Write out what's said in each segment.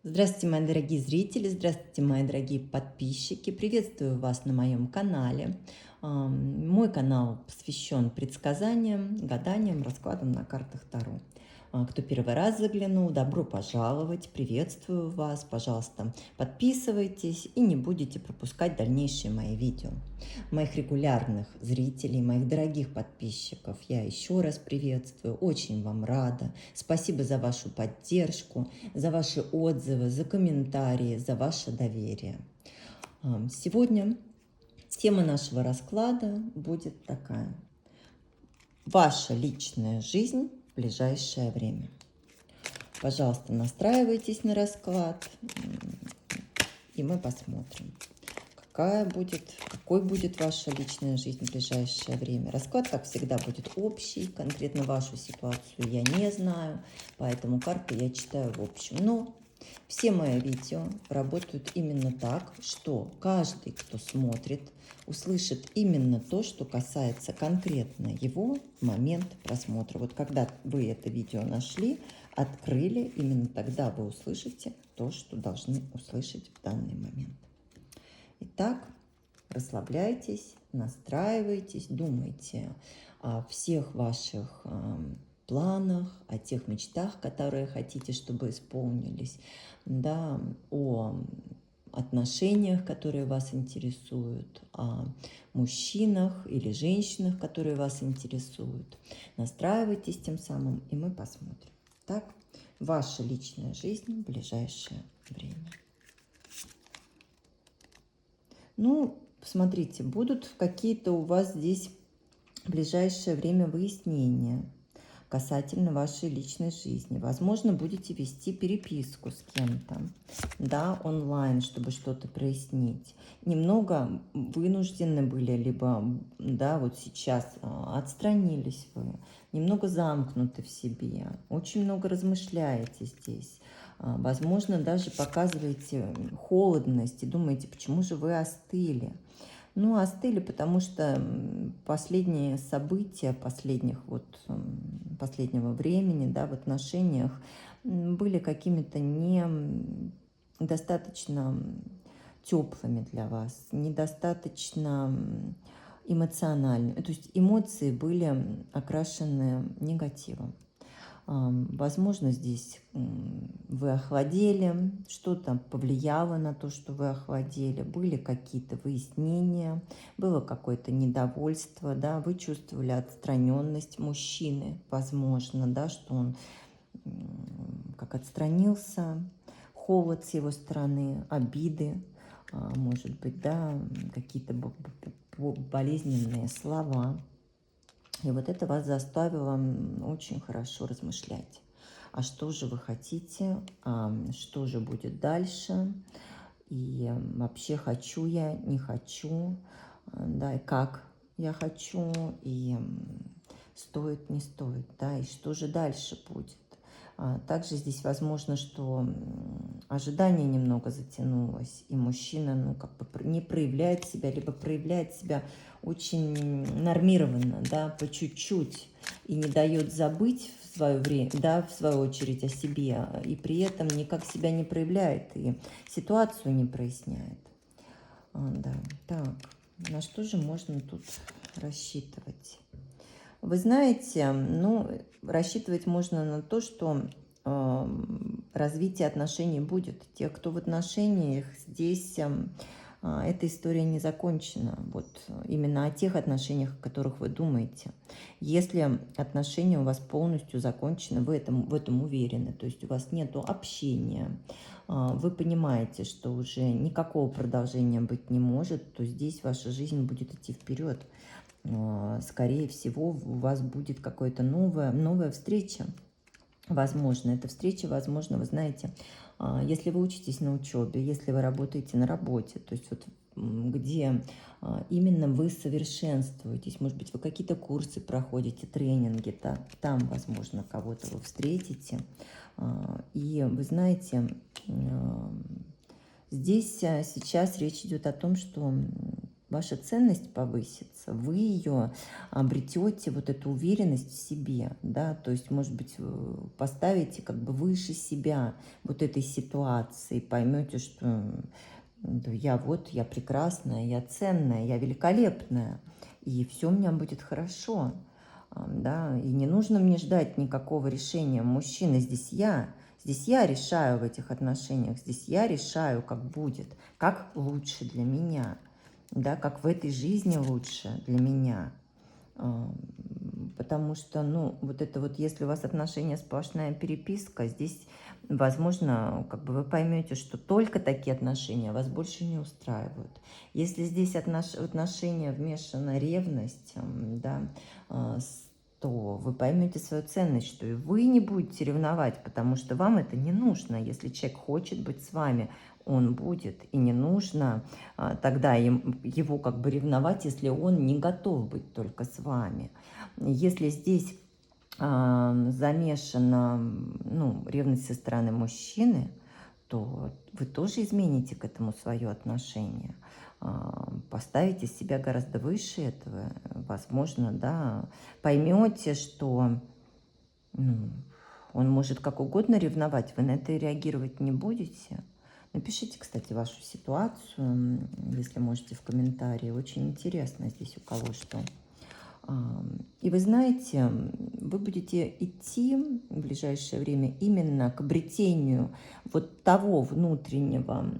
Здравствуйте, мои дорогие зрители, здравствуйте, мои дорогие подписчики. Приветствую вас на моем канале. Мой канал посвящен предсказаниям, гаданиям, раскладам на картах Таро. Кто первый раз заглянул, добро пожаловать, приветствую вас. Пожалуйста, подписывайтесь и не будете пропускать дальнейшие мои видео. Моих регулярных зрителей, моих дорогих подписчиков я еще раз приветствую, очень вам рада. Спасибо за вашу поддержку, за ваши отзывы, за комментарии, за ваше доверие. Сегодня тема нашего расклада будет такая: ваша личная жизнь в ближайшее время. Пожалуйста, настраивайтесь на расклад, и мы посмотрим, какой будет ваша личная жизнь в ближайшее время. Расклад, как всегда, будет общий. Конкретно вашу ситуацию я не знаю, поэтому карты я читаю в общем. Но все мои видео работают именно так, что каждый, кто смотрит, услышит именно то, что касается конкретно его в момент просмотра. Вот когда вы это видео нашли, открыли, именно тогда вы услышите то, что должны услышать в данный момент. Итак, расслабляйтесь, настраивайтесь, думайте о всех ваших планах, о тех мечтах, которые хотите, чтобы исполнились, да, о отношениях, которые вас интересуют, о мужчинах или женщинах, которые вас интересуют. Настраивайтесь тем самым, и мы посмотрим. Так, ваша личная жизнь в ближайшее время. Ну, смотрите, будут какие-то у вас здесь в ближайшее время выяснения касательно вашей личной жизни. Возможно, будете вести переписку с кем-то, да, онлайн, чтобы что-то прояснить. Немного вынуждены были, либо, да, вот сейчас отстранились вы, немного замкнуты в себе, очень много размышляете здесь. Возможно, даже показываете холодность и думаете, почему же вы остыли. Ну, остыли, потому что последние события последнего времени, да, в отношениях были какими-то недостаточно теплыми для вас, недостаточно эмоциональными. То есть эмоции были окрашены негативом. Возможно, здесь вы охладели, что-то повлияло на то, что вы охладели, были какие-то выяснения, было какое-то недовольство, да, вы чувствовали отстраненность мужчины, возможно, да, что он как отстранился, холод с его стороны, обиды, может быть, да, какие-то болезненные слова. И вот это вас заставило очень хорошо размышлять. А что же вы хотите? Что же будет дальше? И вообще хочу я, не хочу, да, и как я хочу, и стоит, не стоит, да, и что же дальше будет. Также здесь возможно, что ожидание немного затянулось, и мужчина, ну, как бы не проявляет себя, либо проявляет себя очень нормированно, да, по чуть-чуть, и не дает забыть в свое время, да, в свою очередь о себе, и при этом никак себя не проявляет, и ситуацию не проясняет. Да, так, на что же можно тут рассчитывать? Вы знаете, ну, рассчитывать можно на то, что развитие отношений будет. Те, кто в отношениях, здесь эта история не закончена. Вот именно о тех отношениях, о которых вы думаете. Если отношения у вас полностью закончены, вы в этом уверены, то есть у вас нет общения, вы понимаете, что уже никакого продолжения быть не может, то здесь ваша жизнь будет идти вперед. Скорее всего, у вас будет какая-то новая встреча. Возможно, эта встреча, возможно, вы знаете, если вы учитесь на учебе, если вы работаете на работе, то есть вот где именно вы совершенствуетесь, может быть, вы какие-то курсы проходите, тренинги, там, возможно, кого-то вы встретите. И вы знаете, здесь сейчас речь идет о том, что ваша ценность повысится, вы ее обретете, вот эту уверенность в себе, да, то есть, может быть, поставите как бы выше себя вот этой ситуации, поймете, что да, я прекрасная, я ценная, я великолепная, и все у меня будет хорошо, да, и не нужно мне ждать никакого решения мужчины, здесь я решаю в этих отношениях, здесь я решаю, как будет, как лучше для меня, да, как в этой жизни лучше для меня. Потому что, ну, вот это вот, если у вас отношения сплошная переписка, здесь, возможно, как бы вы поймете, что только такие отношения вас больше не устраивают. Если здесь в отношения вмешана ревность, да, то вы поймете свою ценность, что и вы не будете ревновать, потому что вам это не нужно. Если человек хочет быть с вами, он будет, и не нужно тогда его как бы ревновать, если он не готов быть только с вами. Если здесь замешана, ну, ревность со стороны мужчины, то вы тоже измените к этому свое отношение, поставите себя гораздо выше этого, возможно, да, поймете, что, ну, он может как угодно ревновать, вы на это реагировать не будете. Напишите, кстати, вашу ситуацию, если можете, в комментарии. Очень интересно здесь у кого что. И вы знаете, вы будете идти в ближайшее время именно к обретению вот того внутреннего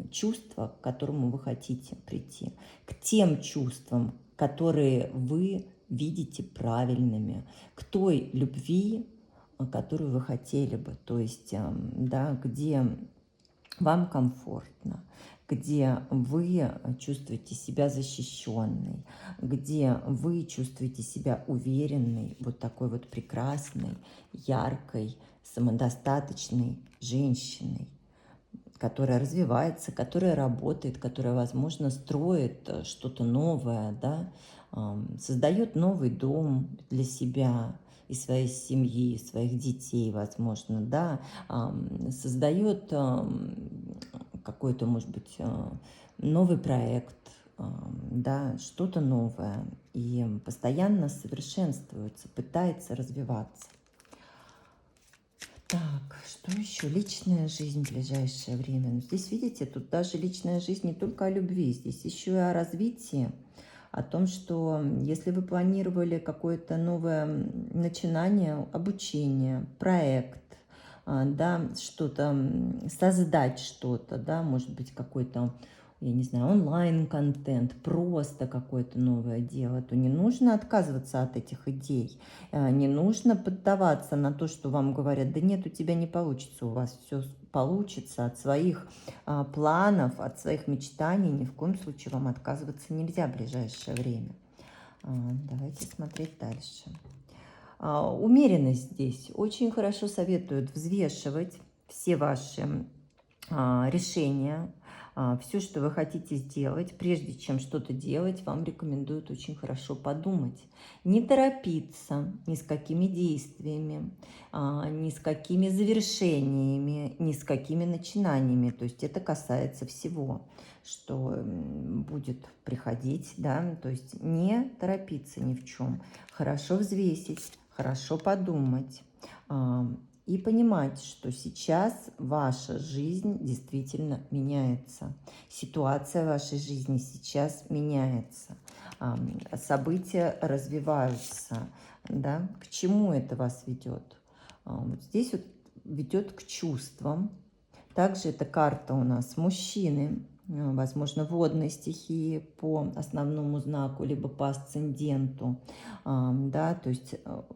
чувства, к которому вы хотите прийти, к тем чувствам, которые вы видите правильными, к той любви, которую вы хотели бы, то есть, да, где вам комфортно, где вы чувствуете себя защищенной, где вы чувствуете себя уверенной, вот такой вот прекрасной, яркой, самодостаточной женщиной, которая развивается, которая работает, которая, возможно, строит что-то новое, да, создает новый дом для себя и своей семьи, своих детей, возможно, да, создает какой-то, может быть, новый проект, да, что-то новое, и постоянно совершенствуется, пытается развиваться. Так, что еще? Личная жизнь в ближайшее время. Ну, здесь, видите, тут даже личная жизнь не только о любви, здесь еще и о развитии, о том, что если вы планировали какое-то новое начинание, обучение, проект, да, что-то, создать что-то, да, может быть, какой-то, я не знаю, онлайн-контент, просто какое-то новое дело, то не нужно отказываться от этих идей, не нужно поддаваться на то, что вам говорят, да нет, у тебя не получится, у вас все получится, от своих планов, от своих мечтаний ни в коем случае вам отказываться нельзя в ближайшее время. Давайте смотреть дальше. Умеренность здесь. Очень хорошо советуют взвешивать все ваши решения, все, что вы хотите сделать. Прежде чем что-то делать, вам рекомендуют очень хорошо подумать. Не торопиться ни с какими действиями, ни с какими завершениями, ни с какими начинаниями. То есть это касается всего, что будет приходить, да, то есть не торопиться ни в чем. Хорошо взвесить, хорошо подумать и понимать, что сейчас ваша жизнь действительно меняется. Ситуация в вашей жизни сейчас меняется. События развиваются. Да? К чему это вас ведет? Вот здесь вот ведет к чувствам. Также эта карта у нас мужчины, возможно, водной стихии по основному знаку, либо по асценденту. Да, то есть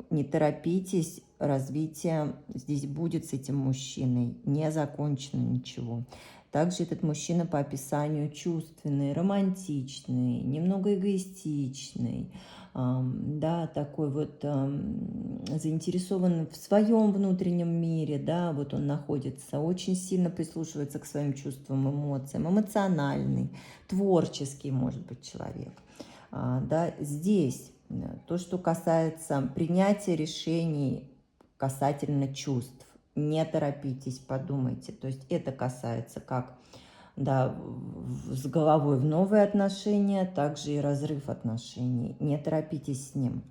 не торопитесь, развитие здесь будет с этим мужчиной, не закончено ничего. Также этот мужчина по описанию чувственный, романтичный, немного эгоистичный, да, такой вот заинтересован в своем внутреннем мире, да, вот он находится, очень сильно прислушивается к своим чувствам, эмоциям, эмоциональный, творческий, может быть, человек. Да, здесь то, что касается принятия решений касательно чувств, не торопитесь, подумайте. То есть это касается как да, с головой в новые отношения, также и разрыв отношений. Не торопитесь с ним.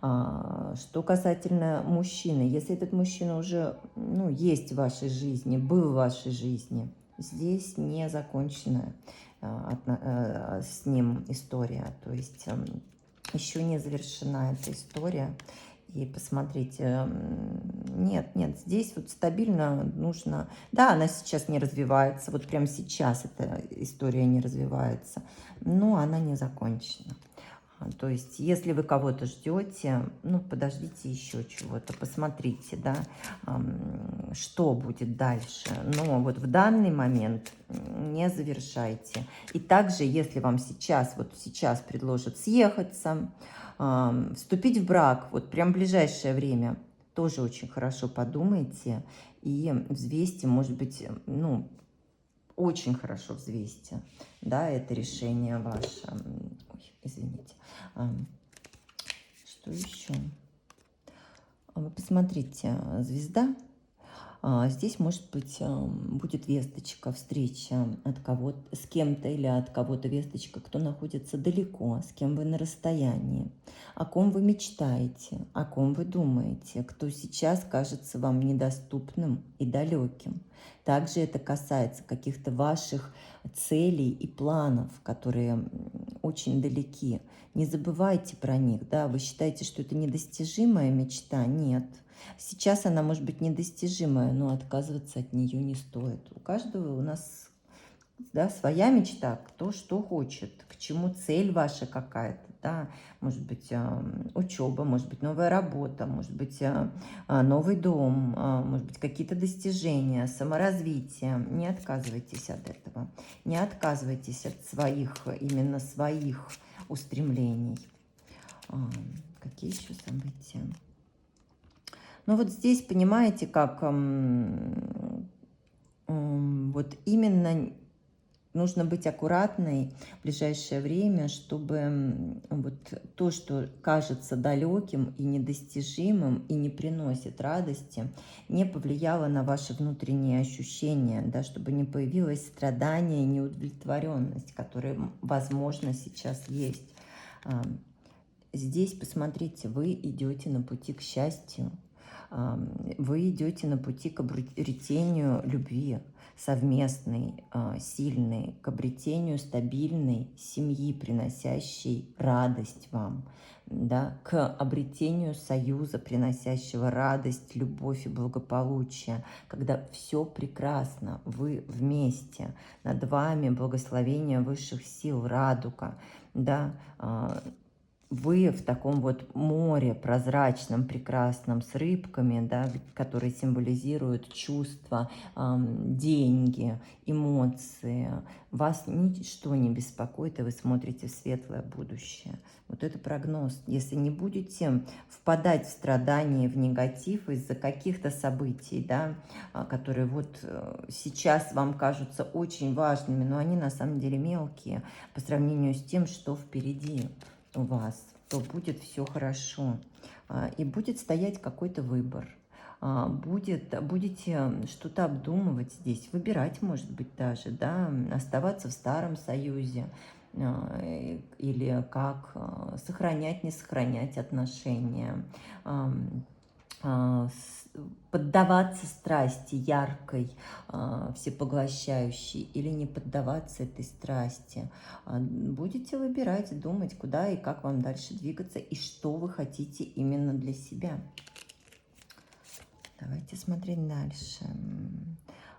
Что касательно мужчины, если этот мужчина уже, ну, есть в вашей жизни, был в вашей жизни, здесь не законченная с ним история, то есть еще не завершена эта история. И посмотрите, нет, здесь вот стабильно нужно, да, она сейчас не развивается, вот прямо сейчас эта история не развивается, но она не закончена. То есть, если вы кого-то ждете, ну, подождите еще чего-то, посмотрите, да, что будет дальше. Но вот в данный момент не завершайте. И также, если вам сейчас, вот сейчас предложат съехаться, вступить в брак, вот прям в ближайшее время, тоже очень хорошо подумайте и взвесьте, может быть, ну, очень хорошо взвесьте, да, это решение ваше. Ой, извините. Что еще? Вы посмотрите, звезда. Здесь, может быть, будет весточка, встреча от кого-то, с кем-то или от кого-то весточка, кто находится далеко, с кем вы на расстоянии, о ком вы мечтаете, о ком вы думаете, кто сейчас кажется вам недоступным и далеким. Также это касается каких-то ваших целей и планов, которые очень далеки. Не забывайте про них, да, вы считаете, что это недостижимая мечта? Нет. Сейчас она может быть недостижимая, но отказываться от нее не стоит. У каждого у нас, да, своя мечта, кто что хочет, к чему цель ваша какая-то, да, может быть, учеба, может быть, новая работа, может быть, новый дом, может быть, какие-то достижения, саморазвитие. Не отказывайтесь от этого, не отказывайтесь от своих, именно своих устремлений. Какие еще события? Ну вот здесь, понимаете, как вот именно нужно быть аккуратной в ближайшее время, чтобы вот то, что кажется далеким и недостижимым, и не приносит радости, не повлияло на ваши внутренние ощущения, да, чтобы не появилось страдание и неудовлетворенность, которые, возможно, сейчас есть. Здесь, посмотрите, вы идете на пути к счастью, вы идете на пути к обретению любви совместной, сильной, к обретению стабильной семьи, приносящей радость вам, да, к обретению союза, приносящего радость, любовь и благополучие, когда все прекрасно, вы вместе, над вами благословение высших сил, радуга, да, вы в таком вот море прозрачном, прекрасном, с рыбками, да, которые символизируют чувства, деньги, эмоции. Вас ничто не беспокоит, и вы смотрите в светлое будущее. Вот это прогноз. Если не будете впадать в страдания, в негатив из-за каких-то событий, да, которые вот сейчас вам кажутся очень важными, но они на самом деле мелкие по сравнению с тем, что впереди у вас, то будет все хорошо. И будет стоять какой-то выбор. Будете что-то обдумывать здесь, выбирать, может быть, даже, да, оставаться в старом союзе, или как сохранять, не сохранять отношения, поддаваться страсти яркой, всепоглощающей, или не поддаваться этой страсти. Будете выбирать, думать, куда и как вам дальше двигаться, и что вы хотите именно для себя. Давайте смотреть дальше.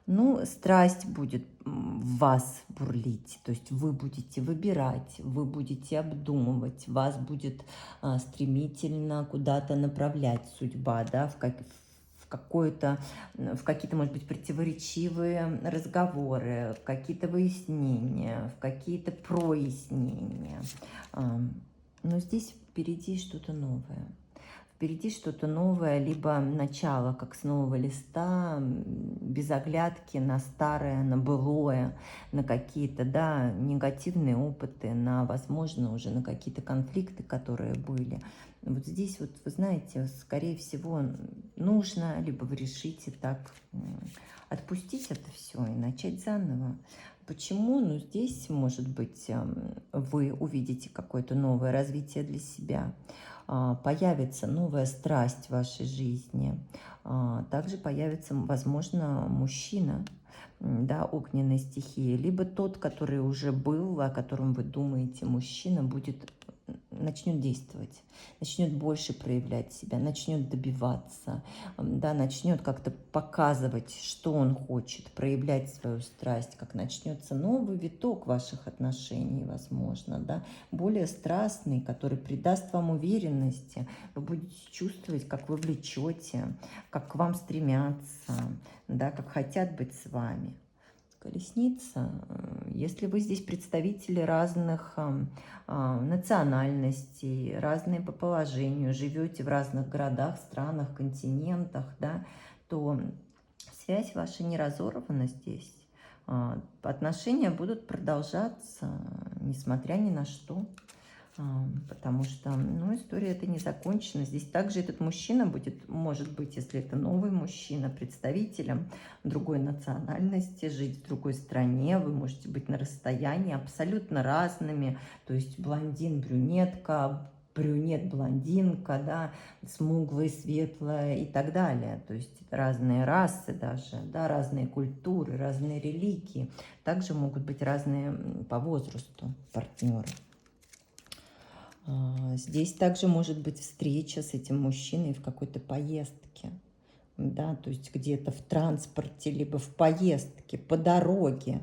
Ну, страсть будет в вас бурлить, то есть вы будете выбирать, вы будете обдумывать, вас будет стремительно куда-то направлять судьба, да, в какие-то, может быть, противоречивые разговоры, в какие-то выяснения, в какие-то прояснения. Но здесь впереди что-то новое. Впереди что-то новое, либо начало, как с нового листа, без оглядки на старое, на былое, на какие-то, да, негативные опыты, на, возможно, уже на какие-то конфликты, которые были. Вот здесь, вот, вы знаете, скорее всего, нужно, либо вы решите так отпустить это все и начать заново. Почему? Ну, здесь, может быть, вы увидите какое-то новое развитие для себя, появится новая страсть в вашей жизни, также появится, возможно, мужчина, да, огненной стихии, либо тот, который уже был, о котором вы думаете, мужчина начнет действовать, начнет больше проявлять себя, начнет добиваться, да, начнет как-то показывать, что он хочет, проявлять свою страсть, как начнется новый виток ваших отношений, возможно, да, более страстный, который придаст вам уверенности, вы будете чувствовать, как вы влечете, как к вам стремятся, да, как хотят быть с вами. Колесница. Если вы здесь представители разных национальностей, разные по положению, живете в разных городах, странах, континентах, да, то связь ваша не разорвана здесь. Отношения будут продолжаться, несмотря ни на что. Потому что, ну, история эта не закончена. Здесь также этот мужчина будет, может быть, если это новый мужчина, представителем другой национальности, жить в другой стране. Вы можете быть на расстоянии абсолютно разными. То есть блондин, брюнетка, брюнет-блондинка, да, смуглая, светлая и так далее. То есть разные расы даже, да, разные культуры, разные религии. Также могут быть разные по возрасту партнеры. Здесь также может быть встреча с этим мужчиной в какой-то поездке, да, то есть где-то в транспорте, либо в поездке, по дороге.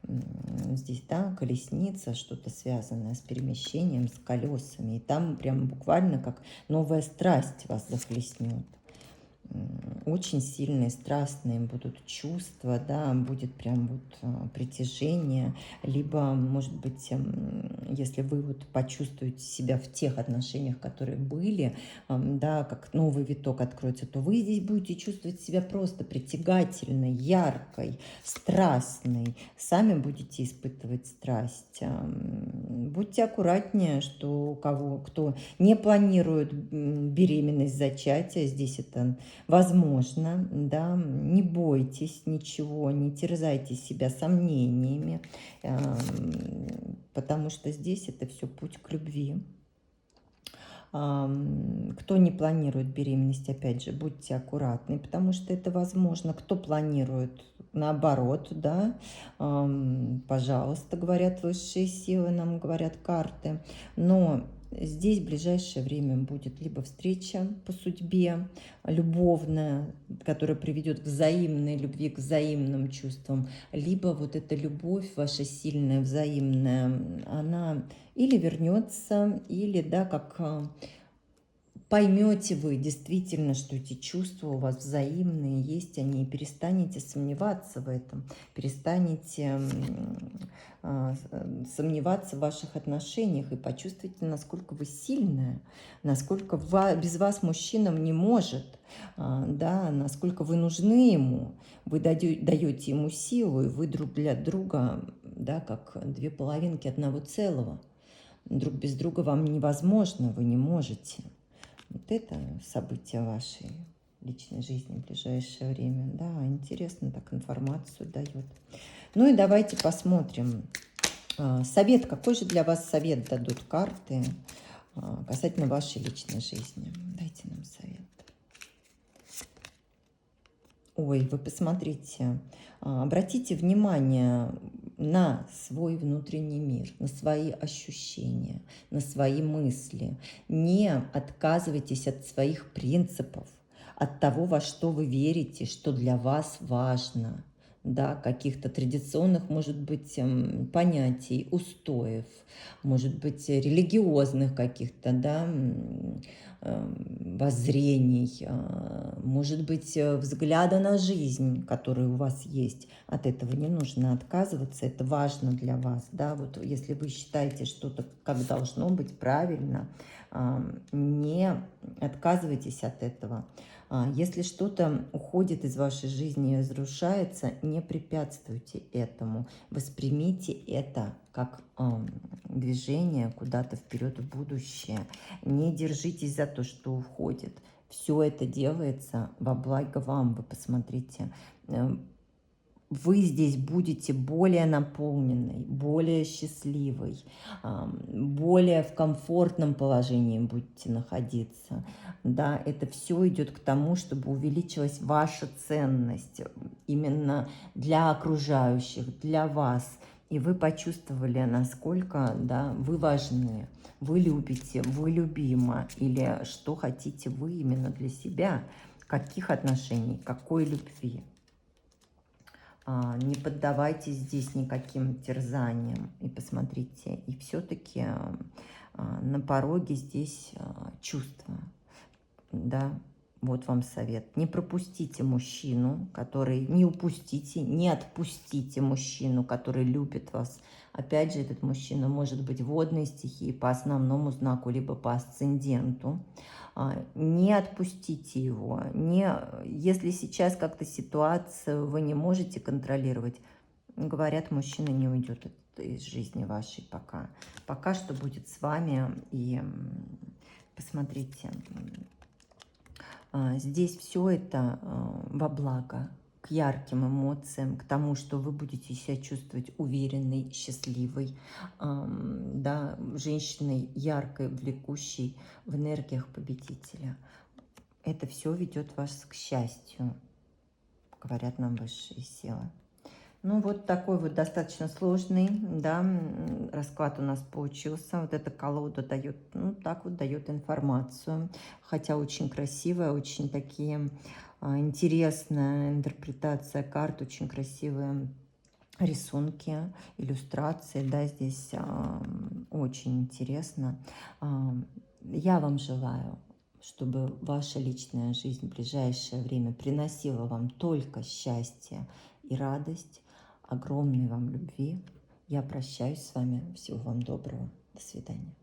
Здесь, да, колесница, что-то связанное с перемещением, с колесами. И там прям буквально как новая страсть вас захлестнет. Очень сильные, страстные будут чувства, да, будет прям вот притяжение, либо, может быть, если вы вот почувствуете себя в тех отношениях, которые были, да, как новый виток откроется, то вы здесь будете чувствовать себя просто притягательной, яркой, страстной, сами будете испытывать страсть. Будьте аккуратнее, что у кого, кто не планирует беременность, зачатие, здесь это возможно, да, не бойтесь ничего, не терзайте себя сомнениями, потому что здесь это все путь к любви. Кто не планирует беременность, опять же, будьте аккуратны, потому что это возможно. Кто планирует, наоборот, да, пожалуйста, говорят высшие силы, нам говорят карты, но здесь в ближайшее время будет либо встреча по судьбе, любовная, которая приведет к взаимной любви, к взаимным чувствам, либо вот эта любовь ваша сильная, взаимная, она или вернется, или, да, как поймете вы действительно, что эти чувства у вас взаимные есть, они, и перестанете сомневаться в этом, перестанете сомневаться в ваших отношениях и почувствуете, насколько вы сильная, насколько без вас мужчинам не может, да, насколько вы нужны ему, вы даете ему силу, и вы друг для друга, да, как две половинки одного целого. Друг без друга вам невозможно, вы не можете. Вот это событие вашей личной жизни в ближайшее время. Да, интересно так информацию дает. Ну и давайте посмотрим. Совет. Какой же для вас совет дадут карты касательно вашей личной жизни? Дайте нам совет. Ой, вы посмотрите, обратите внимание на свой внутренний мир, на свои ощущения, на свои мысли. Не отказывайтесь от своих принципов, от того, во что вы верите, что для вас важно, да, каких-то традиционных, может быть, понятий, устоев, может быть, религиозных каких-то, да, воззрений, может быть, взгляда на жизнь, который у вас есть. От этого не нужно отказываться, это важно для вас. Да? Вот если вы считаете что-то как должно быть правильно, не отказывайтесь от этого. Если что-то уходит из вашей жизни и разрушается, не препятствуйте этому. Воспримите это как движение куда-то вперед в будущее. Не держитесь за то, что уходит. Все это делается во благо вам. Вы посмотрите. Вы здесь будете более наполненной, более счастливой, более в комфортном положении будете находиться. Да, это все идет к тому, чтобы увеличилась ваша ценность именно для окружающих, для вас. И вы почувствовали, насколько, да, вы важны, вы любите, вы любима, или что хотите вы именно для себя, каких отношений, какой любви. Не поддавайтесь здесь никаким терзаниям. И посмотрите, и все-таки на пороге здесь чувства. Да, вот вам совет. Не пропустите мужчину, который... Не упустите, не отпустите мужчину, который любит вас. Опять же, этот мужчина может быть водной стихии по основному знаку, либо по асценденту. Не отпустите его. Если сейчас как-то ситуацию вы не можете контролировать, говорят, мужчина не уйдет из жизни вашей пока. Пока что будет с вами. И посмотрите, здесь все это во благо, к ярким эмоциям, к тому, что вы будете себя чувствовать уверенной, счастливой, да, женщиной яркой, влекущей в энергиях победителя. Это все ведет вас к счастью, говорят нам высшие силы. Ну, вот такой вот достаточно сложный, да, расклад у нас получился. Вот эта колода дает, ну, так вот дает информацию. Хотя очень красивая, очень такие интересная интерпретация карт, очень красивые рисунки, иллюстрации, да, здесь очень интересно. Я вам желаю, чтобы ваша личная жизнь в ближайшее время приносила вам только счастье и радость, огромной вам любви. Я прощаюсь с вами. Всего вам доброго. До свидания.